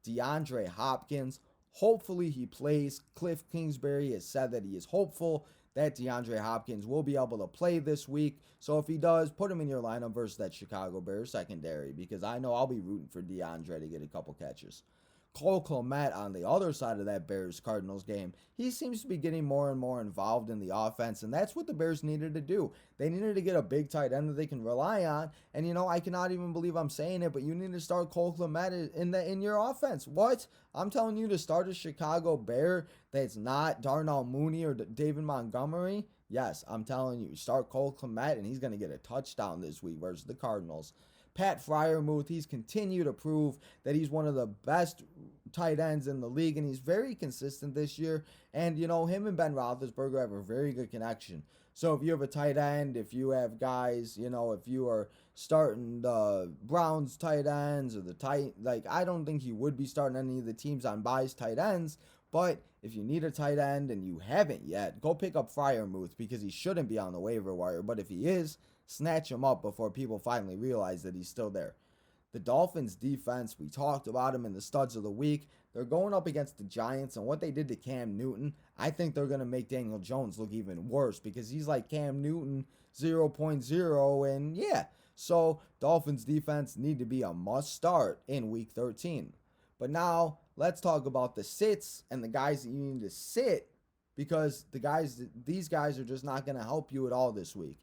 DeAndre Hopkins, hopefully he plays. Cliff Kingsbury has said that he is hopeful that DeAndre Hopkins will be able to play this week. So if he does, put him in your lineup versus that Chicago Bears secondary because I know I'll be rooting for DeAndre to get a couple catches. Cole Kmet on the other side of that Bears-Cardinals game, he seems to be getting more and more involved in the offense, and that's what the Bears needed to do. They needed to get a big tight end that they can rely on, and I cannot even believe I'm saying it, but you need to start Cole Kmet in your offense. What? I'm telling you to start a Chicago Bear that's not Darnell Mooney or David Montgomery? Yes, I'm telling you, start Cole Kmet, and he's going to get a touchdown this week versus the Cardinals. Pat Freiermuth, he's continued to prove that he's one of the best tight ends in the league, and he's very consistent this year. And, him and Ben Roethlisberger have a very good connection. So if you have a tight end, if you have guys, if you are starting the Browns tight ends or I don't think you would be starting any of the teams on buys tight ends. But if you need a tight end and you haven't yet, go pick up Freiermuth because he shouldn't be on the waiver wire. But if he is, snatch him up before people finally realize that he's still there. The Dolphins defense, we talked about him in the studs of the week. They're going up against the Giants, and what they did to Cam Newton, I think they're going to make Daniel Jones look even worse because he's like Cam Newton 0.0, and yeah. So Dolphins defense need to be a must start in week 13. But now let's talk about the sits and the guys that you need to sit because these guys are just not going to help you at all this week.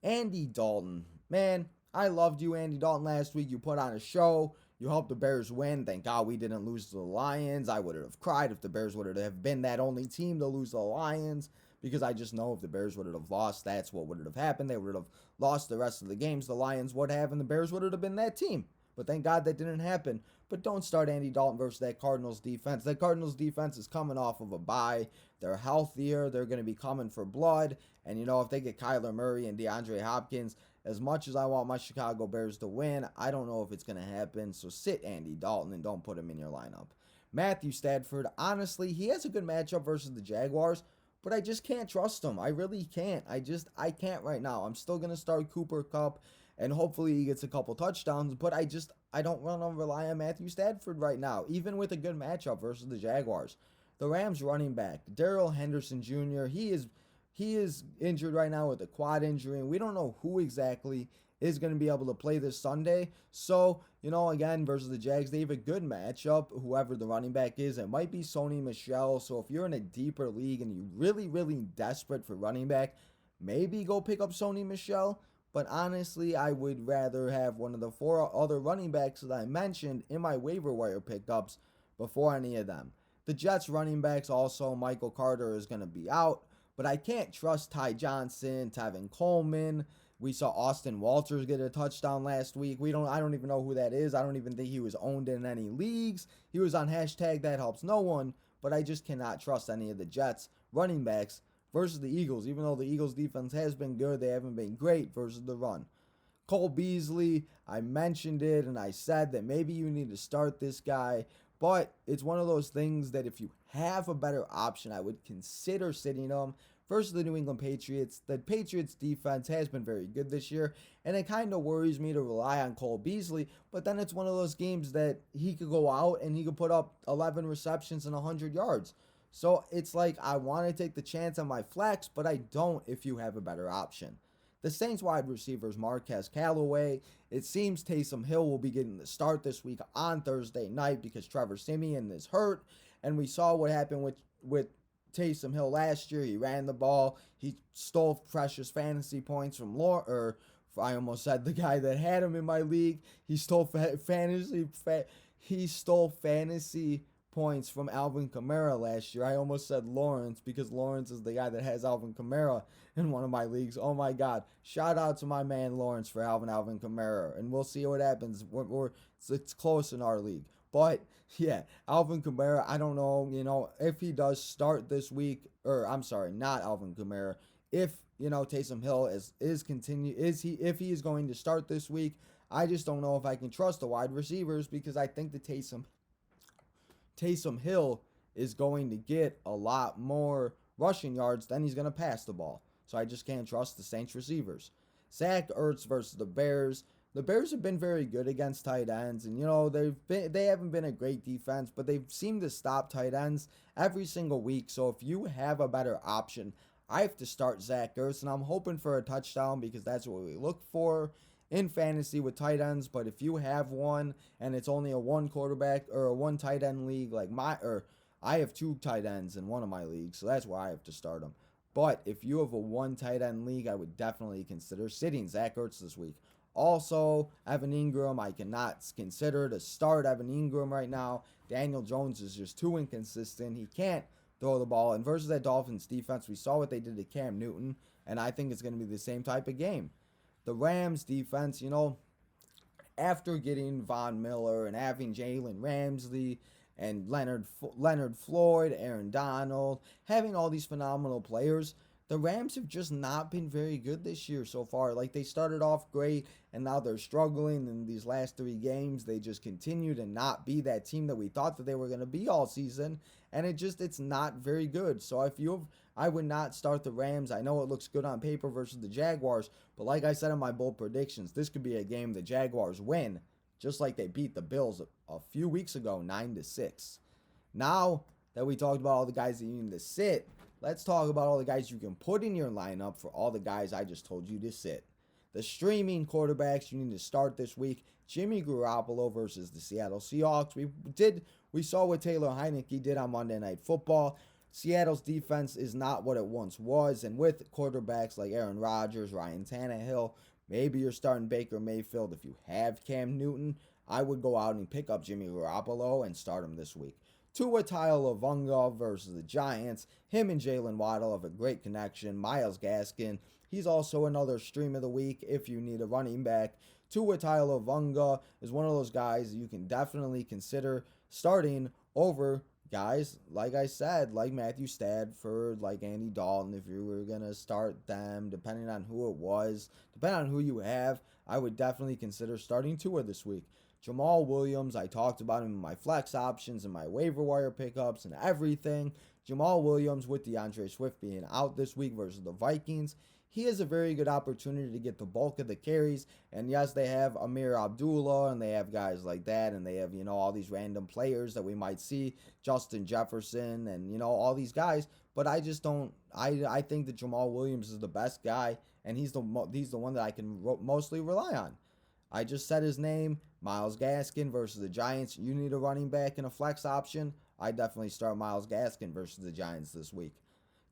Andy Dalton, man, I loved you, Andy Dalton, last week. You put on a show. You helped the Bears win. Thank God we didn't lose to the Lions. I would have cried if the Bears would have been that only team to lose to the Lions because I just know if the Bears would have lost, that's what would have happened. They would have lost the rest of the games the Lions would have, and the Bears would have been that team. But thank God that didn't happen. But don't start Andy Dalton versus that Cardinals defense. That Cardinals defense is coming off of a bye. They're healthier. They're going to be coming for blood. And, if they get Kyler Murray and DeAndre Hopkins, as much as I want my Chicago Bears to win, I don't know if it's going to happen. So sit Andy Dalton and don't put him in your lineup. Matthew Stadford, honestly, he has a good matchup versus the Jaguars, but I just can't trust him. I really can't. I can't right now. I'm still going to start Cooper Kupp, and hopefully he gets a couple touchdowns, but I don't want to rely on Matthew Stadford right now, even with a good matchup versus the Jaguars. The Rams running back, Darrell Henderson Jr., he is injured right now with a quad injury, and we don't know who exactly is going to be able to play this Sunday. So, again, versus the Jags, they have a good matchup, whoever the running back is. It might be Sony Michel. So if you're in a deeper league and you're really, really desperate for running back, maybe go pick up Sony Michel. But honestly, I would rather have one of the 4 other running backs that I mentioned in my waiver wire pickups before any of them. The Jets running backs also, Michael Carter is going to be out, but I can't trust Ty Johnson, Tevin Coleman. We saw Austin Walters get a touchdown last week. I don't even know who that is. I don't even think he was owned in any leagues. He was on hashtag that helps no one, but I just cannot trust any of the Jets running backs versus the Eagles. Even though the Eagles defense has been good, they haven't been great versus the run. Cole Beasley, I mentioned it and I said that maybe you need to start this guy, but it's one of those things that if you have a better option, I would consider sitting him versus the New England Patriots. The Patriots defense has been very good this year, and it kind of worries me to rely on Cole Beasley, but then it's one of those games that he could go out and he could put up 11 receptions and 100 yards. So it's like I want to take the chance on my flex, but I don't if you have a better option. The Saints wide receivers Marquez Callaway. It seems Taysom Hill will be getting the start this week on Thursday night because Trevor Siemian is hurt. And we saw what happened with Taysom Hill last year. He ran the ball. He stole precious fantasy points from I almost said the guy that had him in my league. He stole fantasy points from Alvin Kamara last year. I almost said Lawrence because Lawrence is the guy that has Alvin Kamara in one of my leagues. Oh my God. Shout out to my man Lawrence for Alvin Kamara. And we'll see what happens. It's close in our league. But yeah, Alvin Kamara, I don't know, if he does start this week, not Alvin Kamara. If, Taysom Hill if he is going to start this week, I just don't know if I can trust the wide receivers because I think the Taysom Hill is going to get a lot more rushing yards than he's going to pass the ball. So I just can't trust the Saints receivers. Zach Ertz versus the Bears. The Bears have been very good against tight ends, and they haven't been a great defense, but they've seemed to stop tight ends every single week. So if you have a better option, I have to start Zach Ertz, and I'm hoping for a touchdown because that's what we look for in fantasy with tight ends. But if you have one and it's only a one quarterback or a one tight end league I have 2 tight ends in one of my leagues, so that's why I have to start them. But if you have a one tight end league, I would definitely consider sitting Zach Ertz this week. Also, Evan Ingram, I cannot consider to start Evan Ingram right now. Daniel Jones is just too inconsistent. He can't throw the ball. And versus that Dolphins defense, we saw what they did to Cam Newton, and I think it's going to be the same type of game. The Rams defense, after getting Von Miller and having Jalen Ramsey and Leonard Floyd, Aaron Donald, having all these phenomenal players, the Rams have just not been very good this year so far. Like, they started off great, and now they're struggling. In these last 3 games, they just continue to not be that team that we thought that they were going to be all season, and it's not very good. So I would not start the Rams. I know it looks good on paper versus the Jaguars, but like I said in my bold predictions, this could be a game the Jaguars win, just like they beat the Bills a few weeks ago, 9-6. Now that we talked about all the guys that you need to sit, let's talk about all the guys you can put in your lineup for all the guys I just told you to sit. The streaming quarterbacks you need to start this week, Jimmy Garoppolo versus the Seattle Seahawks. We saw what Taylor Heinicke did on Monday Night Football. Seattle's defense is not what it once was, and with quarterbacks like Aaron Rodgers, Ryan Tannehill, maybe you're starting Baker Mayfield. If you have Cam Newton, I would go out and pick up Jimmy Garoppolo and start him this week. Tua Tagovailoa versus the Giants. Him and Jalen Waddle have a great connection. Myles Gaskin, he's also another stream of the week if you need a running back. Tua Tagovailoa is one of those guys you can definitely consider starting over guys, like I said, like Matthew Stadford, like Andy Dalton. If you were going to start them, depending on who it was, depending on who you have, I would definitely consider starting Tua this week. Jamal Williams, I talked about him in my flex options and my waiver wire pickups and everything. Jamal Williams with DeAndre Swift being out this week versus the Vikings, he has a very good opportunity to get the bulk of the carries. And yes, they have Amir Abdullah and they have guys like that, and they have, all these random players that we might see, Justin Jefferson and, all these guys. But I just don't, I think that Jamal Williams is the best guy, and he's the one that I can mostly rely on. I just said his name, Myles Gaskin versus the Giants. You need a running back and a flex option, I definitely start Myles Gaskin versus the Giants this week.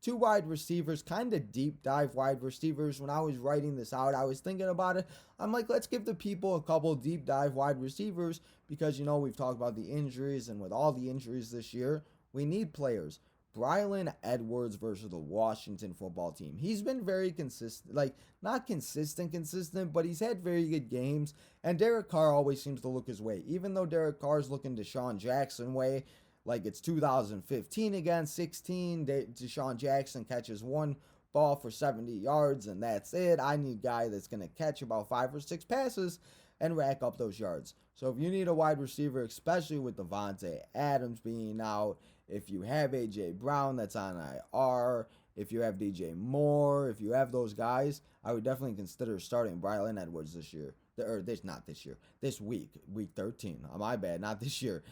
2 wide receivers, kind of deep dive wide receivers. When I was writing this out, I was thinking about it. I'm like, let's give the people a couple deep dive wide receivers because, we've talked about the injuries, and with all the injuries this year, we need players. Braylon Edwards versus the Washington football team. He's been very consistent, not consistent, but he's had very good games. And Derek Carr always seems to look his way. Even though Derek Carr's looking Deshaun Jackson way, like it's 2015 again, 16. Deshaun Jackson catches one ball for 70 yards, and that's it. I need a guy that's going to catch about 5 or 6 passes and rack up those yards. So if you need a wide receiver, especially with Davante Adams being out, if you have A.J. Brown that's on IR, if you have DJ Moore, if you have those guys, I would definitely consider starting Braylon Edwards this week, week 13. My bad, not this year.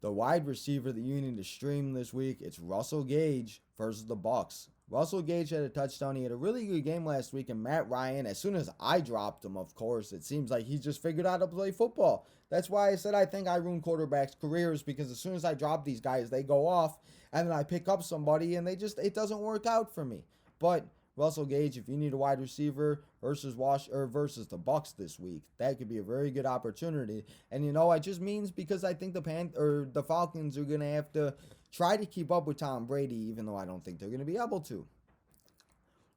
The wide receiver that you need to stream this week, it's Russell Gage versus the Bucs. Russell Gage had a touchdown. He had a really good game last week, and Matt Ryan, as soon as I dropped him, of course, it seems like he just figured out how to play football. That's why I said I think I ruin quarterbacks' careers, because as soon as I drop these guys, they go off, and then I pick up somebody, and it doesn't work out for me. But Russell Gage, if you need a wide receiver versus the Bucs this week, that could be a very good opportunity. And it just means because I think the Falcons are going to have to try to keep up with Tom Brady, even though I don't think they're going to be able to.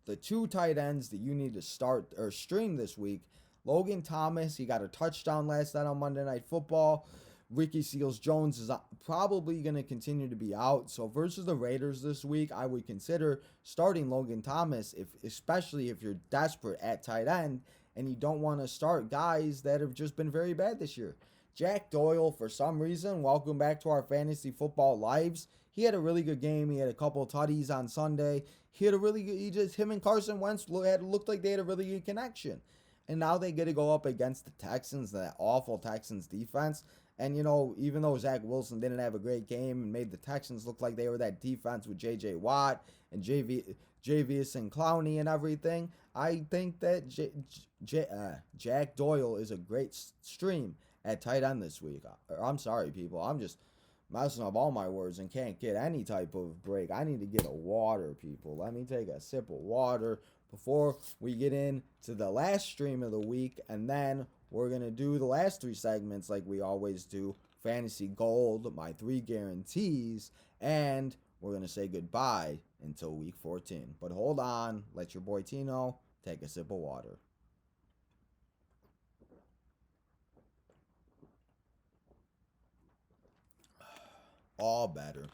The 2 tight ends that you need to start or stream this week, Logan Thomas, he got a touchdown last night on Monday Night Football. Ricky Seals-Jones is probably going to continue to be out. So versus the Raiders this week, I would consider starting Logan Thomas, especially if you're desperate at tight end and you don't want to start guys that have just been very bad this year. Jack Doyle, for some reason, welcome back to our fantasy football lives. He had a really good game. He had a couple tutties on Sunday. Him and Carson Wentz looked like they had a really good connection. And now they get to go up against the Texans, that awful Texans defense. And, even though Zach Wilson didn't have a great game and made the Texans look like they were that defense with J.J. Watt and Javius and Clowney and everything, I think that Jack Doyle is a great stream at tight end this week. I'm sorry, people. I'm just messing up all my words and can't get any type of break. I need to get a water, people. Let me take a sip of water before we get into the last stream of the week, and then we're going to do the last 3 segments like we always do. Fantasy Gold, my 3 guarantees, and we're going to say goodbye until week 14. But hold on, let your boy Tino take a sip of water. All better.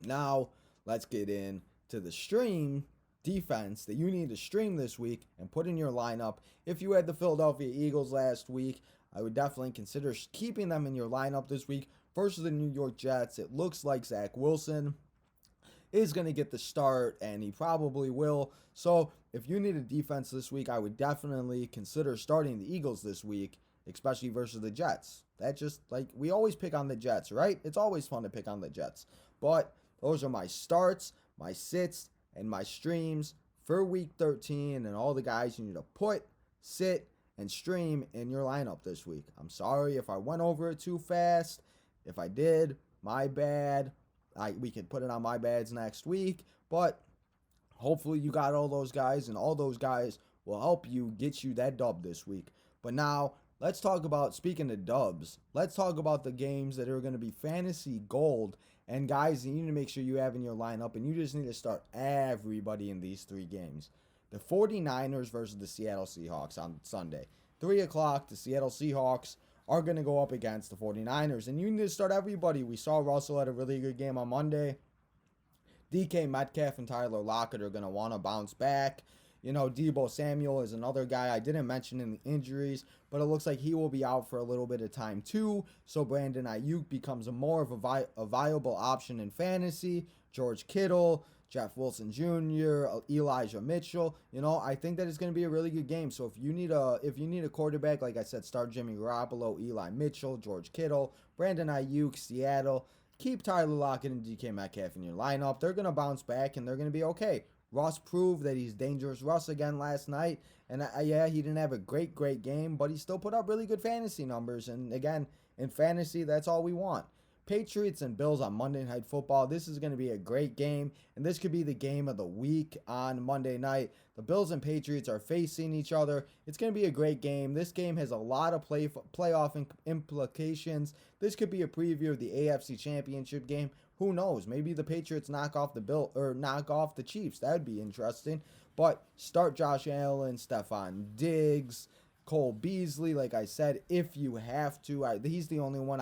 Now, let's get into the stream defense that you need to stream this week and put in your lineup. If you had the Philadelphia Eagles last week, I would definitely consider keeping them in your lineup this week versus the New York Jets. It looks like Zach Wilson is going to get the start, and he probably will. So if you need a defense this week, I would definitely consider starting the Eagles this week, especially versus the Jets. That just, we always pick on the Jets, right? It's always fun to pick on the Jets. But those are my starts, my sits, and my streams for week 13, and all the guys you need to put, sit, and stream in your lineup this week. I'm sorry if I went over it too fast. If I did, my bad. We can put it on my bads next week, but hopefully you got all those guys, and all those guys will help you get you that dub this week. But now, let's talk about, speaking of dubs, let's talk about the games that are going to be fantasy gold. And guys, you need to make sure you have in your lineup, and you just need to start everybody in these 3 games. The 49ers versus the Seattle Seahawks on Sunday. 3 o'clock, the Seattle Seahawks are going to go up against the 49ers, and you need to start everybody. We saw Russell had a really good game on Monday. DK Metcalf and Tyler Lockett are going to want to bounce back. Deebo Samuel is another guy I didn't mention in the injuries, but it looks like he will be out for a little bit of time too. So Brandon Ayuk becomes more of a viable option in fantasy. George Kittle, Jeff Wilson Jr., Elijah Mitchell. I think that it's going to be a really good game. So if you need a quarterback, like I said, start Jimmy Garoppolo, Eli Mitchell, George Kittle, Brandon Ayuk, Seattle. Keep Tyler Lockett and DK Metcalf in your lineup. They're going to bounce back, and they're going to be okay. Russ proved that he's dangerous Russ again last night. And he didn't have a great game, but he still put up really good fantasy numbers. And again, in fantasy, that's all we want. Patriots and Bills on Monday Night Football. This is going to be a great game, and this could be the game of the week on Monday night. The Bills and Patriots are facing each other. It's going to be a great game. This game has a lot of playoff implications. This could be a preview of the AFC Championship game. Who knows? Maybe the Patriots knock off the Chiefs. That would be interesting. But start Josh Allen, Stephon Diggs, Cole Beasley, like I said, if you have to. He's the only one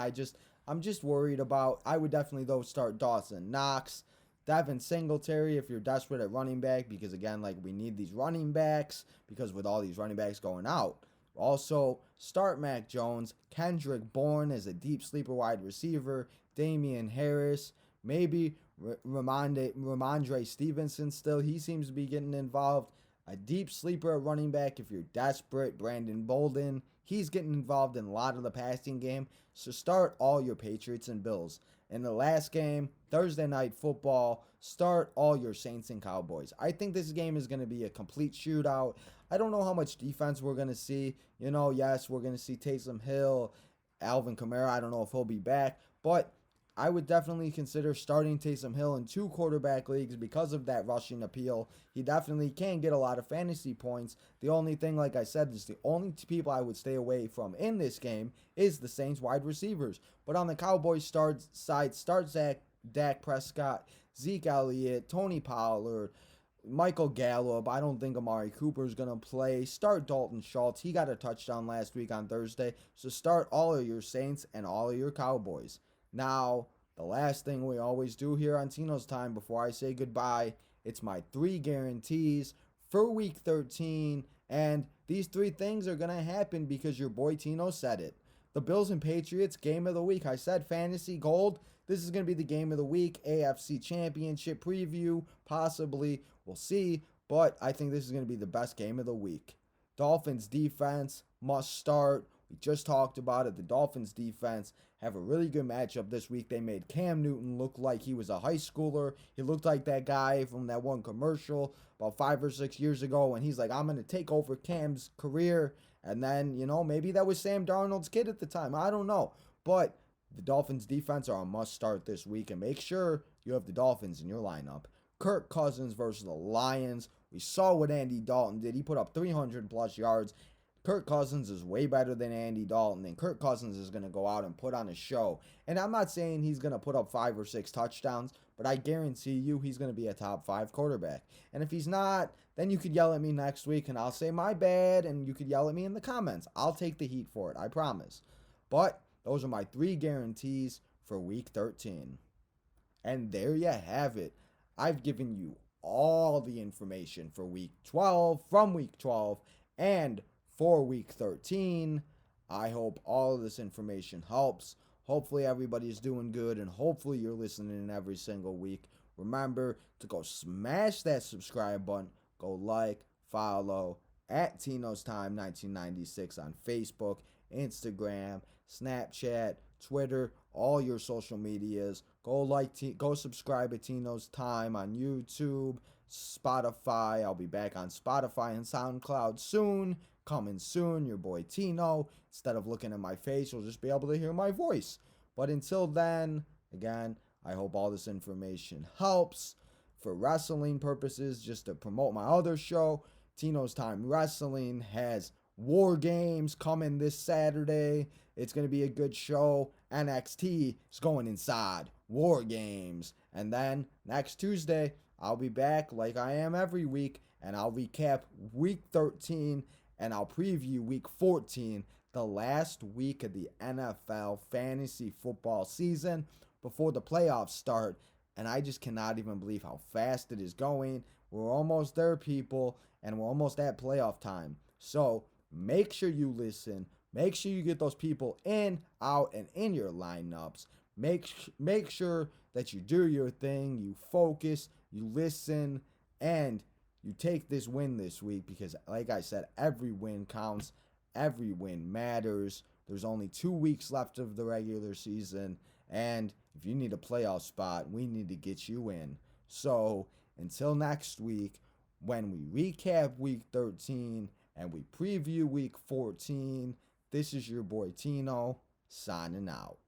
I'm just worried about. I would definitely, though, start Dawson Knox, Devin Singletary if you're desperate at running back, because, again, like, we need these running backs because with all these running backs going out. Also, start Mac Jones, Kendrick Bourne as a deep sleeper wide receiver, Damian Harris, maybe Ramondre Stevenson still. He seems to be getting involved. A deep sleeper at running back if you're desperate, Brandon Bolden. He's getting involved in a lot of the passing game. So start all your Patriots and Bills. In the last game, Thursday Night Football, start all your Saints and Cowboys. I think this game is going to be a complete shootout. I don't know how much defense we're going to see. Yes, we're going to see Taysom Hill, Alvin Kamara. I don't know if he'll be back, but I would definitely consider starting Taysom Hill in 2 quarterback leagues because of that rushing appeal. He definitely can get a lot of fantasy points. The only thing, like I said, is the only people I would stay away from in this game is the Saints wide receivers. But on the Cowboys side, start Dak Prescott, Zeke Elliott, Tony Pollard, Michael Gallup. I don't think Amari Cooper is going to play. Start Dalton Schultz. He got a touchdown last week on Thursday. So start all of your Saints and all of your Cowboys. Now, the last thing we always do here on Tino's Time before I say goodbye, it's my 3 guarantees for Week 13, and these 3 things are going to happen because your boy Tino said it. The Bills and Patriots, game of the week. I said fantasy gold. This is going to be the game of the week. AFC Championship preview, possibly. We'll see, but I think this is going to be the best game of the week. Dolphins defense, must start. We just talked about it. The Dolphins defense have a really good matchup this week. They made Cam Newton look like he was a high schooler. He looked like that guy from that one commercial about 5 or 6 years ago, and he's like, I'm going to take over Cam's career. And then, maybe that was Sam Darnold's kid at the time. I don't know. But the Dolphins defense are a must start this week, and make sure you have the Dolphins in your lineup. Kirk Cousins versus the Lions. We saw what Andy Dalton did. He put up 300-plus yards. Kirk Cousins is way better than Andy Dalton, and Kirk Cousins is going to go out and put on a show. And I'm not saying he's going to put up 5 or 6 touchdowns, but I guarantee you he's going to be a top 5 quarterback. And if he's not, then you could yell at me next week, and I'll say my bad, and you could yell at me in the comments. I'll take the heat for it, I promise. But those are my 3 guarantees for Week 13. And there you have it. I've given you all the information for Week 12, from Week 12, and for Week 13. I hope all of this information helps. Hopefully everybody's doing good, and hopefully you're listening every single week. Remember to go smash that subscribe button. Go like, follow at Tino's Time 1996 on Facebook, Instagram, Snapchat, Twitter, all your social medias. Go subscribe at Tino's Time on YouTube, Spotify. I'll be back on Spotify and SoundCloud soon. Coming soon, your boy Tino. Instead of looking at my face, you'll just be able to hear my voice. But until then, again, I hope all this information helps. For wrestling purposes, just to promote my other show, Tino's Time Wrestling has War Games coming this Saturday. It's going to be a good show. NXT is going inside War Games. And then next Tuesday, I'll be back like I am every week, and I'll recap Week 13, and I'll preview Week 14, the last week of the NFL fantasy football season before the playoffs start. And I just cannot even believe how fast it is going. We're almost there, people, and we're almost at playoff time. So make sure you listen. Make sure you get those people in, out, and in your lineups. Make sure that you do your thing, you focus, you listen, and you take this win this week because, like I said, every win counts. Every win matters. There's only 2 weeks left of the regular season, and if you need a playoff spot, we need to get you in. So until next week, when we recap Week 13 and we preview Week 14, this is your boy Tino signing out.